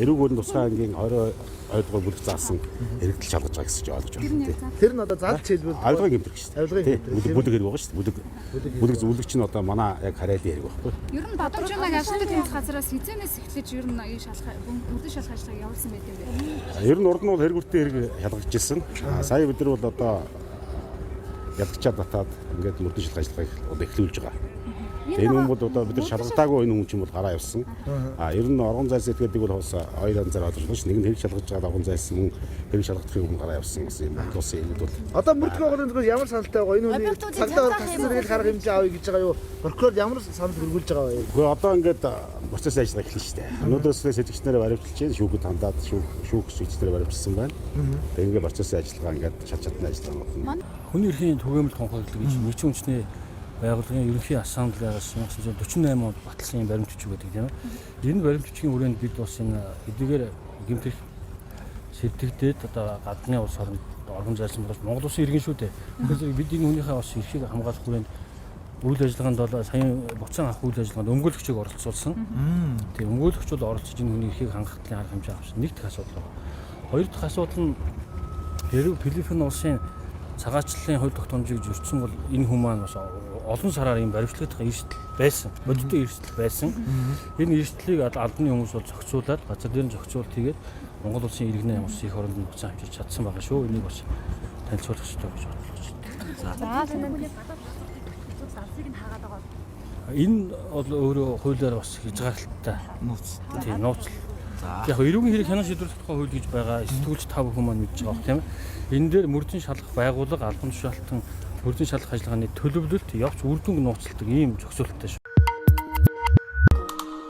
эрүүг тусгай ангийн 20 ойлгоо бүрх заасан хэрэгтэл шалгаж байгаа гэсэн чинь ойлгож байна. Тэр нь одоо залж хэлбэл Авилгын гэмтрэг шүү дээ. Авилгын гэмтрэг. Бүлэг хэрэг байгаа шүү дээ. Бүлэг зөвлөгч нь одоо манай яг харайлын хэрэг байхгүй. Ер нь Бадамжаанаг ажилтны тэмцэх газараас хизээнээс эхлэж ер нь энэ шалгах бүрдэн шалгах ажиллагааг явуулсан байт юм бэ? Ер нь урд нь бол хэрэгүртэй хэрэг шалгаж ирсэн. Сая бид нар бол одоо ядгчаад батаад ингээд бүрдэн шалгах ажиллагааг одоо эхлүүлж байгаа. Энэ хүн бол одоо бид нар шалгалтаагүй энэ хүн чинь бол гараа явсан. Ер нь оргон зайлс гэдэг бол хоос хоёр анзаар ойлгож байна ш. Нэг нь хэрэг шалгаж байгаа оргон зайлс мөн хэрэг шалгахын өмнө гараа явсан гэсэн юм. Улсын хэлбэл бол одоо мөрдгөө гоорын ямар саналтай байгаа энэ хүний цагдаа тасцэрэг харах хэмжээ авъя гэж байгаа юу? Прокурор ямар санал хөрвүүлж байгаа вэ? Гэхдээ одоо ингээд процесс ажиллагаа эхэлнэ шүү дээ. Өнөөдрөөс сэжигчнэрээ баримталж чинь шүүхэд хандаад шүүх сэжигчнэрээ баримтсан байна. Тэгээ ингээд процессын ажиллагаа ингээд шал чадна ажиллагаа байна. Хүний эрхийн түгээмэл тунхаглалт гэж нэгэн үндэсний байгууллагын ерөнхий ассамблеаас 1948 онд баталсан юм баримт жүжиг гэдэг тийм ээ. Энэ баримт жүжигийн хүрээнд бид бас энэ эдгээр гэмтрэх сэтгдээд одоо гадны улс орнд орон зайлсан болж Монгол улсын иргэн шүү дээ. Тэгэхээр бид энэ хүнийхээ бас эрхийг хамгаалах хүрээнд үйл ажиллагаанд бол саяхан буцаан авах үйл ажиллагаанд өмгөөлөгчийг оролцуулсан. Тэгээ өмгөөлөгч бол оролцож энэ хүний эрхийг хангахын арга хэмжээ авсан. Нэг дэх асуудал байна. Хоёр дахь асуудал нь Филиппин улсын цагаачлалын хувь тогтоомжийг зөрчсөн бол энэ хүмүүс маань бас олон сараар юм баримтлагын эрсдэл байсан. Бодиттой эрсдэл байсан. Энэ эрсдлийг албаны хүмүүс бол зохицуулаад газар дээр зохицуулт хийгээд Монгол улсын иргэнэ ус их оронд буцаан авчиж чадсан байгаа шүү. Энийг бас танилцуулах хэрэгтэй гэж бодлоо. За энэ залсыг нь хаагаад байгаа. Энэ бол өөрөө хуулиар бас хязгаарлалттай. Тийм нууц. Яг эрүүгийн хэрэг хянан шийдвэрлэх тухай хууль гэж байгаа. Сэтгүүлч 5 хүн маань мэдж байгаа тийм ээ. Энэ дээр мөрдөн шалгах байгууллага албан тушаалтан мөрдөн шалгах ажиллагааны төлөвлөлт явц үр дүнг нууцладаг ийм зохицуулалттай шүү.